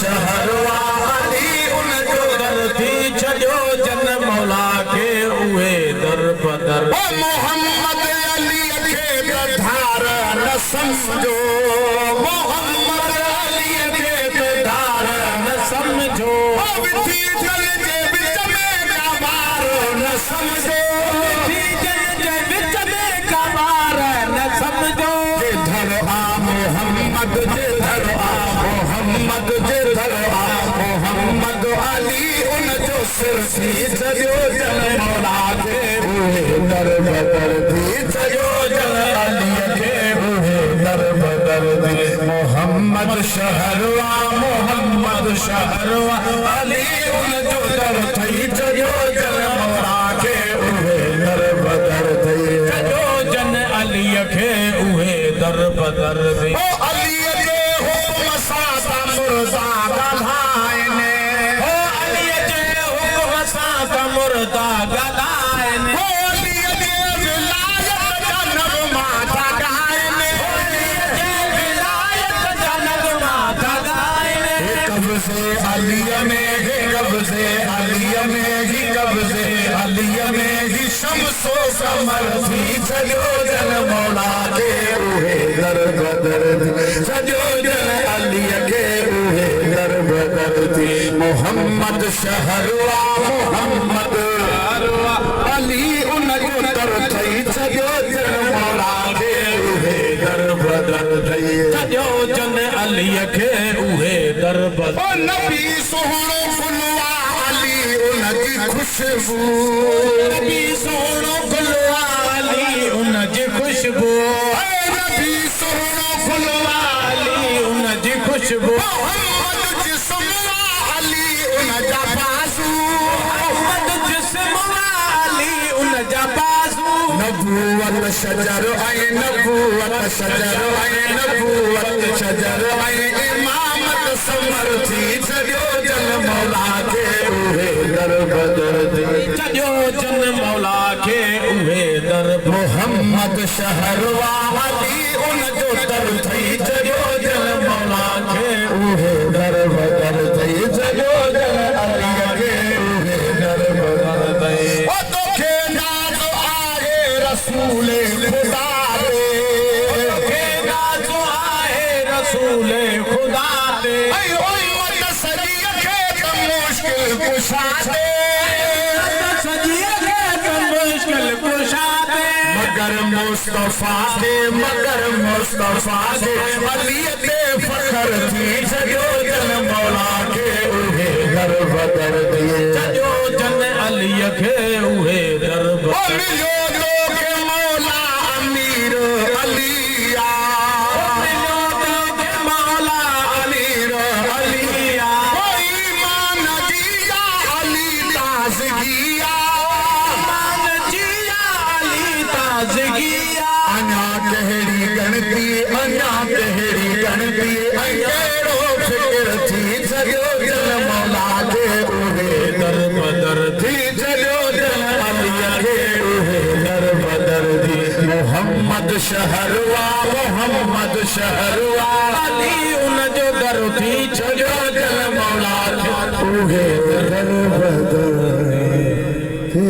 शहरवा अली उन जो दर थी छॾियो जन मौला खे उहे दर बदर मोहम्मद अली खे धार न समझो मोहम्मद अली खे धार न समझो विधि जल जे विच में कबार न समझो विधि जल जे विच में कबार न समझो जिधर आ मोहम्मद जिधर आ मोहम्मद जिधर आ मोहम्मद अली उन जो सिर थी छॾियो जन मौला खे उहे दर बदर थी छॾियो जन अली खे उहे दर बदर थी मोहम्मद शहरवा मोहम्मद शहरवा अली उन जो दर थी छॾियो जन मौला खे उहे दर बदर थी छॾियो जन अली खे उहे दर बदर थी ओ अली जे हुक्म सां त मुर्दा ॻाल्हाइनि ओ अली जे हुक्म सां त मुर्दा ॻाल्हाइनि ओ अली जे विलायत जा नग़मा था ॻाइनि ओ अली जे विलायत जा नग़मा था ॻाइनि कब्ज़े अलीअ में कब्ज़े अलीअ में कब्ज़े अलीअ में ही शम्सो कमर थी छॾियो जन मौला खे उहे दर बदर थी छॾियो जन अलीअ खे उहे दर बदर थी मोहम्मद शहरवा मोहम्मद अली उन जो दर थी छॾियो जन मौला खे उहे दर बदर थी छॾियो जन अलीअ खे उहे दर बदर नबी सुहिणो फुलवा अली उन जी खुशबू नबी सुहिणो फुलवा अली उन जी खुशबू नबी सुहिणो फुलवा अली उन जी खुशबू मोहम्मद जिस्म अली उन जा बाज़ू मोहम्मद जिस्म अली उन जा बाज़ू नबूवत शजर ऐं नबूवत शजर ऐं नबूवत शजर ऐं इमामत समर थी छॾियो जन मौला खे उहे दर बदर थी छॾियो जन मौला खे उहे दर मोहम्मद शहरवा अली उन जो दर थी छॾियो जन मौला खे उहे दर बदर थी छॾियो जन अली खे उहे दर बदर थी ओ तोखे नाज़ आहे रसूल खुदा ते तोखे नाज़ आहे रसूल खुदा ते उम्मत सॼीअ खे त मुश्किल कुशा ते सॼीअ खे त मुश्किल कुशा ते मगर मुस्तफा ते अलीअ ते फ़ख्र थी छॾियो जन मौला खे उहे दर बदर थी छॾियो जन अलीअ खे उहे दर बदर मिलियो तोखे मौला अमीर अलिया मिलियो तोखे मौला अमीर अलिया ईमान जिया अली ताज़गिया ईमान जिया अली ताज़गिया अञा कहिड़ी गणती कहिड़ो फिक्र थी छॾियो जन मौला खे उहे दर बदर थी छॾियो जन अलीअ खे उहे दर बदर थी मोहम्मद शहरवा अली उन जो दर थी छॾियो जन मौला खे उहे दर बदर थी